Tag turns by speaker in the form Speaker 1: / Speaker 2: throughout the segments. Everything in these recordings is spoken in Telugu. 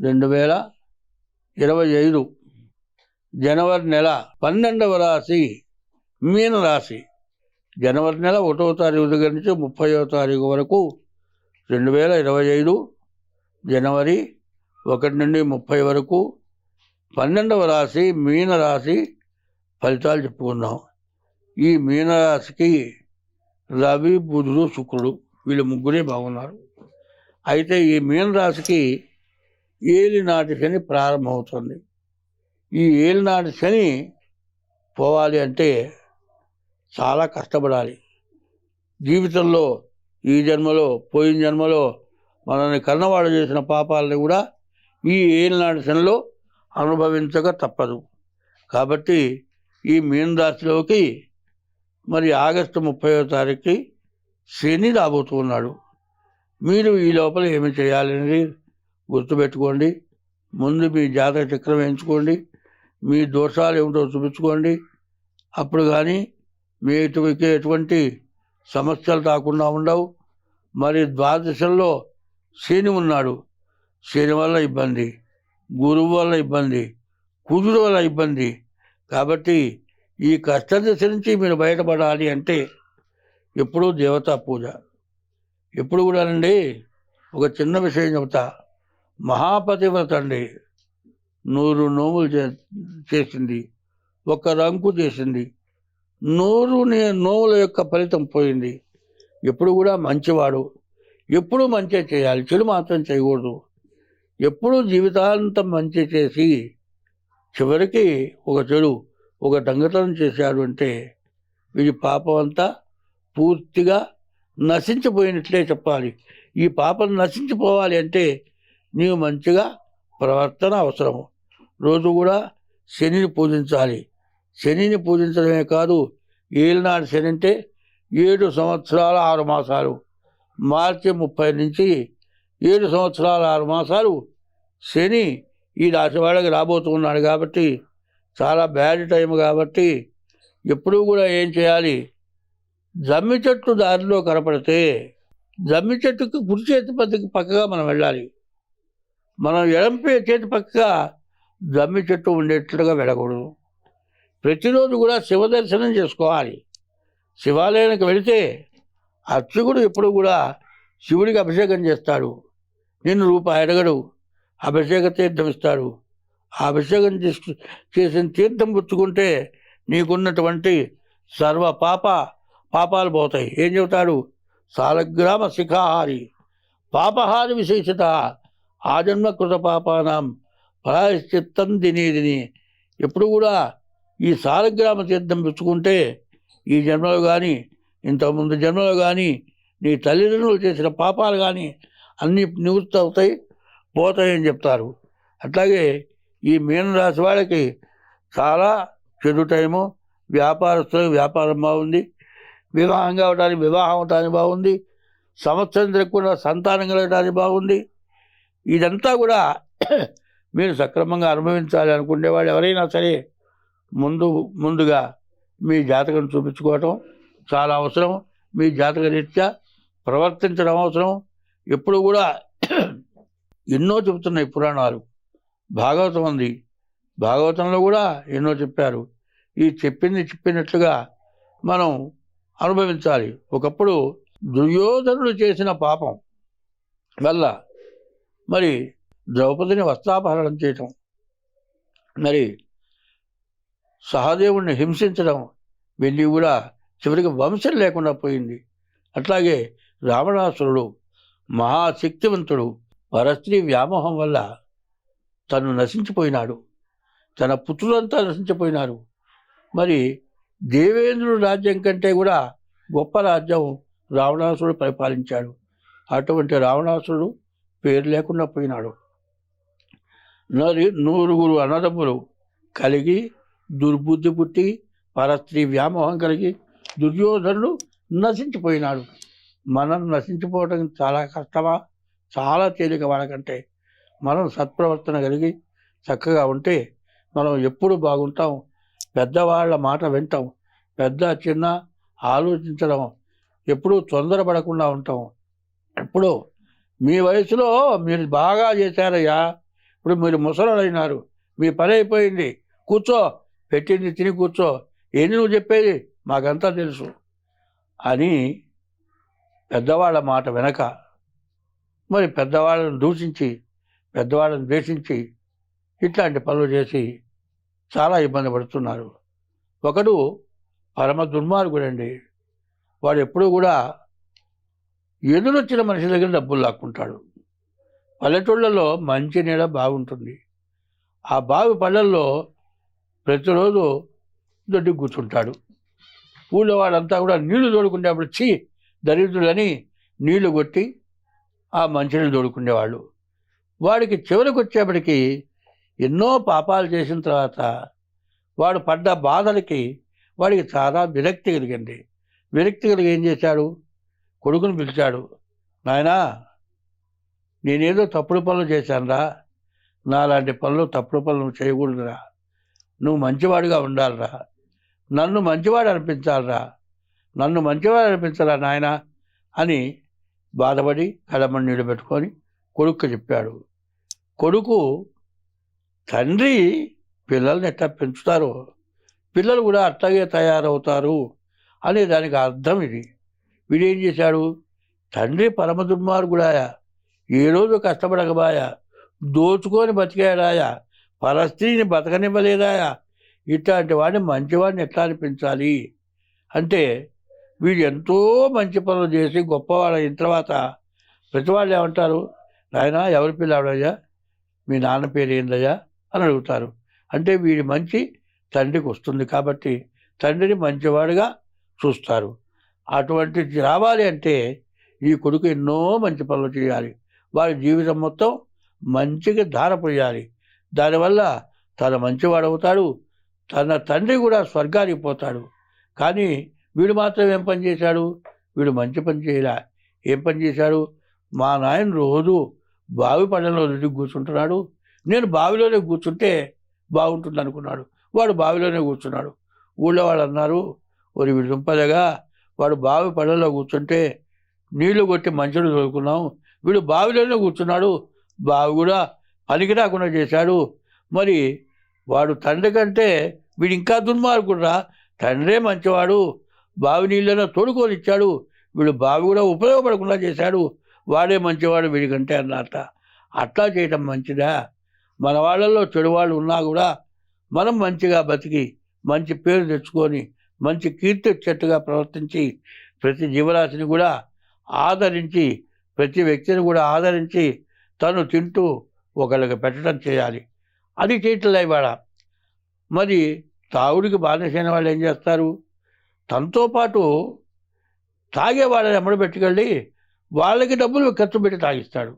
Speaker 1: 2025 జనవరి నెల 12వ రాశి మీనరాశి. జనవరి నెల 1వ తారీఖు దగ్గర నుంచి 30వ తారీఖు వరకు 2025 జనవరి 1 నుండి 30 వరకు 12వ రాశి మీనరాశి ఫలితాలు చెప్పుకుందాం. ఈ మీనరాశికి రవి, బుధుడు, శుక్రుడు వీళ్ళు ముగ్గురే బాగున్నారు. అయితే ఈ మీనరాశికి ఏలినాటి శని ప్రారంభమవుతుంది. ఈ ఏలినాటి శని పోవాలి అంటే చాలా కష్టపడాలి. జీవితంలో ఈ జన్మలో పోయిన జన్మలో మనల్ని కన్నవాడు చేసిన పాపాలని కూడా ఈ ఏలినాటి శనిలో అనుభవించక తప్పదు. కాబట్టి ఈ మీనరాశిలోకి మరి ఆగస్టు 30వ తారీఖుకి శని రాబోతున్నాడు. మీరు ఈ లోపల ఏమి చేయాలనేది గుర్తుపెట్టుకోండి. ముందు మీ జాతక చక్రం వేయించుకోండి, మీ దోషాలు ఏమిటో చూపించుకోండి. అప్పుడు కానీ మీకు ఎటువంటి సమస్యలు రాకుండా ఉండవు. మరి ద్వాదశంలో శని ఉన్నాడు. శని వల్ల ఇబ్బంది, గురువు వల్ల ఇబ్బంది, కుజుడు వల్ల ఇబ్బంది. కాబట్టి ఈ కష్టదశ నుంచి మీరు బయటపడాలి అంటే ఎప్పుడూ దేవతా పూజ. ఎప్పుడు కూడానండి ఒక చిన్న విషయం చెబుతా. మహాపతివ్రత అండి 100 నోములు చేసింది, 1 రంకు చేసింది, 100 నోముల యొక్క ఫలితం పోయింది. ఎప్పుడు కూడా మంచివాడు, ఎప్పుడూ మంచి చేయాలి, చెడు మాత్రం చేయకూడదు. ఎప్పుడూ జీవితాంతం మంచి చేసి చివరికి ఒక చెడు ఒక దొంగతనం చేశాడు అంటే వీడి పాపం అంతా పూర్తిగా నశించిపోయినట్లే చెప్పాలి. ఈ పాపం నశించిపోవాలి అంటే నీవు మంచిగా ప్రవర్తన అవసరము. రోజు కూడా శనిని పూజించాలి. శనిని పూజించడమే కాదు, ఏలినాడు శని అంటే 7 సంవత్సరాల 6 మాసాలు, మార్చి 30 నుంచి 7 సంవత్సరాల 6 మాసాలు శని ఈ రాశి వాళ్ళకి రాబోతున్నాడు. కాబట్టి చాలా బ్యాడ్ టైం. కాబట్టి ఎప్పుడూ కూడా ఏం చేయాలి, జమ్మి చెట్టు దారిలో కనపడితే జమ్మి చెట్టుకి కుడి చేతి పక్కగా మనం వెళ్ళాలి. మనం ఎడమ చేతి పక్కగా జమ్మి చెట్టు ఉండేట్లుగా వెళ్ళకూడదు. ప్రతిరోజు కూడా శివ దర్శనం చేసుకోవాలి. శివాలయానికి వెళితే అర్చకుడు ఎప్పుడు కూడా శివుడికి అభిషేకం చేస్తాడు. నిన్ను రూపాయి అడగడు, అభిషేక తీర్థం ఇస్తాడు. ఆ అభిషేకం చేసిన తీర్థం పుచ్చుకుంటే నీకున్నటువంటి సర్వ పాపాలు పోతాయి. ఏం చెబుతాడు, సాలగ్రామ శిఖాహారి పాపహారి విశేషత ఆజన్మ కృత పాపానాం ప్రాయశ్చిత్తం దిని. ఎప్పుడు కూడా ఈ సాలగ్రామ తీర్థం పుచ్చుకుంటే ఈ జన్మలో కానీ ఇంతకుముందు జన్మలో కానీ నీ తల్లిదండ్రులు చేసిన పాపాలు కానీ అన్నీ నివృత్తి అవుతాయి, పోతాయని చెప్తారు. అట్లాగే ఈ మీనరాశి వాళ్ళకి చాలా చెడు టైము. వ్యాపారస్తులకు వ్యాపారం బాగుంది, వివాహం అవటానికి బాగుంది, సంవత్సరం తిరగకుండా సంతానం కలగడానికి బాగుంది. ఇదంతా కూడా మీరు సక్రమంగా అనుభవించాలి అనుకునే వాళ్ళు ఎవరైనా సరే ముందుగా మీ జాతకం చూపించుకోవటం చాలా అవసరం. మీ జాతక రీత్యా ప్రవర్తించడం అవసరం. ఎప్పుడు కూడా ఎన్నో చెబుతున్నాయి పురాణాలు, భాగవతం ఉంది, భాగవతంలో కూడా ఎన్నో చెప్పారు. ఈ చెప్పినట్లుగా మనం అనుభవించాలి. ఒకప్పుడు దుర్యోధనుడు చేసిన పాపం వల్ల మరి ద్రౌపదిని వస్త్రాపహరణం చేయటం, మరి సహదేవుణ్ణి హింసించడం వెళ్ళి కూడా చివరికి వంశం లేకుండా పోయింది. అట్లాగే రావణాసురుడు మహాశక్తివంతుడు పరస్త్రీ వ్యామోహం వల్ల తను నశించిపోయినాడు, తన పుత్రులంతా నశించిపోయినారు. మరి దేవేంద్రుడు రాజ్యం కంటే కూడా గొప్ప రాజ్యం రావణాసురుడు పరిపాలించాడు. అటువంటి రావణాసురుడు పేరు లేకుండా పోయినాడు. 9 అన్నదమ్ములు కలిగి దుర్బుద్ధి పుట్టి పరస్త్రీ వ్యామోహం కలిగి దుర్యోధనుడు నశించిపోయినాడు. మనం నశించిపోవడం చాలా కష్టమా? చాలా తేలిక. వాళ్ళకంటే మనం సత్ప్రవర్తన కలిగి చక్కగా ఉంటే మనం ఎప్పుడు బాగుంటాం. పెద్దవాళ్ళ మాట వింటాం, పెద్ద చిన్న ఆలోచించడం, ఎప్పుడూ తొందరపడకుండా ఉంటాం. ఎప్పుడూ మీ వయసులో మీరు బాగా చేశారయ్యా, ఇప్పుడు మీరు ముసలాళ్ళు అయినారు, మీ పని అయిపోయింది, కూర్చో, పెట్టింది తిని కూర్చో, ఏంది నువ్వు చెప్పేది, మాకంతా తెలుసు అని పెద్దవాళ్ళ మాట వెనక మరి పెద్దవాళ్ళని దూషించి, పెద్దవాళ్ళని ద్వేషించి ఇట్లాంటి పనులు చేసి చాలా ఇబ్బంది పడుతున్నారు. ఒకడు పరమ దుర్మార్గుడండి. వాడు ఎప్పుడూ కూడా ఎదురొచ్చిన మనిషి దగ్గర డబ్బులు లాక్కుంటాడు. పల్లెటూళ్ళలో మంచి నీడ బాగుంటుంది. ఆ బావి పళ్ళల్లో ప్రతిరోజు దొడ్డి కూర్చుంటాడు. ఊళ్ళో వాళ్ళంతా కూడా నీళ్లు తోడుకునేప్పుడు దరిద్రులని నీళ్లు కొట్టి ఆ మంచినీళ్ళు తోడుకునేవాళ్ళు. వాడికి చివరికి వచ్చేప్పటికి ఎన్నో పాపాలు చేసిన తర్వాత వాడు పడ్డ బాధలకి వాడికి చాలా విరక్తి కలిగింది. విరక్తి కలిగి ఏం చేశాడు, కొడుకుని పిలిచాడు. నాయనా, నేనేదో తప్పుడు పనులు చేశానురా, నాలాంటి పనులు తప్పుడు పనులు చేయకూడదురా, నువ్వు మంచివాడిగా ఉండాలిరా, నన్ను మంచివాడు అనిపించాలిరా, నన్ను మంచివాడు అనిపించరా నాయన అని బాధపడి కళ్ళమని నీళ్ళు పెట్టుకొని కొడుకు చెప్పాడు. కొడుకు తండ్రి పిల్లల్ని ఎట్లా పెంచుతారో పిల్లలు కూడా అట్లాగే తయారవుతారు అనే దానికి అర్థం ఇది. వీడేం చేశాడు, తండ్రి పరమ దుర్మార్గుడాయా, ఏ రోజు కష్టపడకబాయా, దోచుకొని బతికాడాయా, పరస్త్రీని బతకనివ్వలేదాయా, ఇట్లాంటి వాడిని మంచివాడిని ఎట్లా అనిపించాలి అంటే వీడు ఎంతో మంచి పనులు చేసి గొప్పవాడు అయిన తర్వాత ప్రతి వాళ్ళు ఏమంటారు, నాయన ఎవరి పిల్లాడయ్యా, మీ నాన్న పేరు ఏందయ్యా అని అడుగుతారు. అంటే వీడి మంచి తండ్రికి వస్తుంది కాబట్టి తండ్రిని మంచివాడుగా చూస్తారు. అటువంటి రావాలి అంటే ఈ కొడుకు ఎన్నో మంచి పనులు చేయాలి, వాడి జీవితం మొత్తం మంచిగా ధారపోయాలి. దానివల్ల తన మంచివాడవుతాడు, తన తండ్రి కూడా స్వర్గానికి పోతాడు. కానీ వీడు మాత్రం ఏం పని చేశాడు, వీడు మంచి పని చేయలే. ఏం పని చేశాడు, మా నాయన రోజు బావి పళ్ళలో దిగి కూర్చుంటున్నాడు, నేను బావిలోనే కూర్చుంటే బాగుంటుంది అనుకున్నాడు. వాడు బావిలోనే కూర్చున్నాడు. ఊళ్ళో వాళ్ళు అన్నారు, ఒరి వీడు దుంపలేగా, వాడు బావి పళ్ళలో కూర్చుంటే నీళ్లు కొట్టి మంచులు తోలుకున్నాం, వీడు బావిలోనే కూర్చున్నాడు, బావి కూడా పనికి రాకుండా చేశాడు. మరి వాడు తండ్రి కంటే వీడు ఇంకా దుర్మార్గుడురా, తండ్రే మంచివాడు, బావి నీళ్ళలో తోడుకొని ఇచ్చాడు, వీడు బావి కూడా ఉపయోగపడకుండా చేశాడు, వాడే మంచివాడు వీడికంటే అన్నట్ట. అట్లా చేయటం మంచిదా? మన వాళ్ళల్లో చెడు వాళ్ళు ఉన్నా కూడా మనం మంచిగా బతికి మంచి పేరు తెచ్చుకొని మంచి కీర్తి వచ్చేట్టుగా ప్రవర్తించి ప్రతి జీవరాశిని కూడా ఆదరించి, ప్రతి వ్యక్తిని కూడా ఆదరించి తను తింటూ ఒకళ్ళకి పెట్టడం చేయాలి. అది చేయట్లే ఇవాళ. మరి తాగుడికి బానిసైన వాళ్ళు ఏం చేస్తారు, తనతో పాటు తాగే వాళ్ళని ఎమ్మడి పెట్టుకెళ్ళి వాళ్ళకి డబ్బులు ఖర్చు పెట్టి తాగిస్తాడు.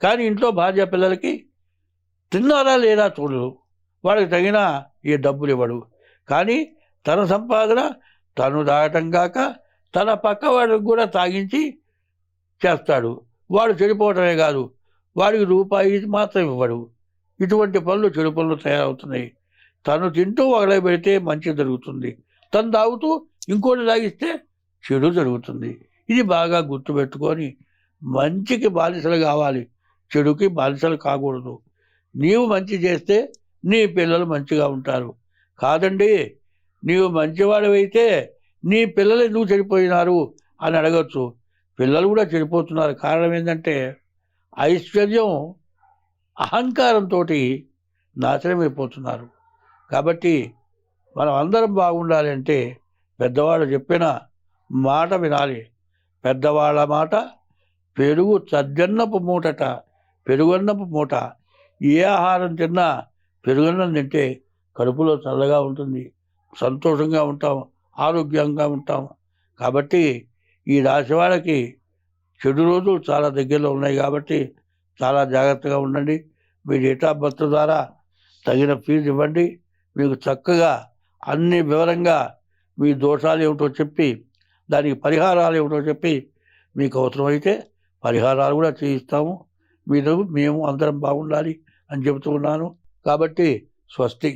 Speaker 1: కానీ ఇంట్లో భార్య పిల్లలకి తిన్నారా లేదా చూడరు, వాళ్ళకి తగిన ఈ డబ్బులు ఇవ్వడు. కానీ తన సంపాదన తను తాగటం కాక తన పక్క వాడికి కూడా తాగించి చేస్తాడు. వాడు చెడిపోవటమే కాదు, వాడికి రూపాయి మాత్రం ఇవ్వడు. ఇటువంటి పనులు చెడు పనులు తయారవుతున్నాయి. తను తింటూ ఒకళ్ళ పెడితే మంచి జరుగుతుంది, తను తాగుతూ ఇంకోటి తాగిస్తే చెడు జరుగుతుంది. ఇది బాగా గుర్తుపెట్టుకొని మంచికి బానిసలు కావాలి, చెడుకి బానిసలు కాకూడదు. నీవు మంచి చేస్తే నీ పిల్లలు మంచిగా ఉంటారు. కాదండి, నీవు మంచివాడివైతే నీ పిల్లలు ఎందుకు చెడిపోయినారు అని అడగచ్చు. పిల్లలు కూడా చెడిపోతున్నారు. కారణం ఏంటంటే ఐశ్వర్యం అహంకారంతో నాశనమైపోతున్నారు. కాబట్టి మనం అందరం బాగుండాలి అంటే పెద్దవాళ్ళు చెప్పిన మాట వినాలి. పెద్దవాళ్ళ మాట పెరుగు చద్దన్నపు మూటట, పెరుగన్నపు మూట. ఏ ఆహారం తిన్నా పెరుగన్నం తింటే కడుపులో చల్లగా ఉంటుంది, సంతోషంగా ఉంటాం, ఆరోగ్యంగా ఉంటాం. కాబట్టి ఈ రాశి వాళ్ళకి చెడు రోజులు చాలా దగ్గరలో ఉన్నాయి కాబట్టి చాలా జాగ్రత్తగా ఉండండి. మీ డేట్ ఆఫ్ బర్త్ ద్వారా తగిన ఫీజు ఇవ్వండి. మీకు చక్కగా అన్ని వివరంగా మీ దోషాలు ఏమిటో చెప్పి దానికి పరిహారాలు ఏమిటో చెప్పి మీకు అవసరమైతే పరిహారాలు కూడా చేయిస్తాము. మీరు మేము అందరం బాగుండాలి అని చెబుతూ ఉన్నాను. కాబట్టి స్వస్తి.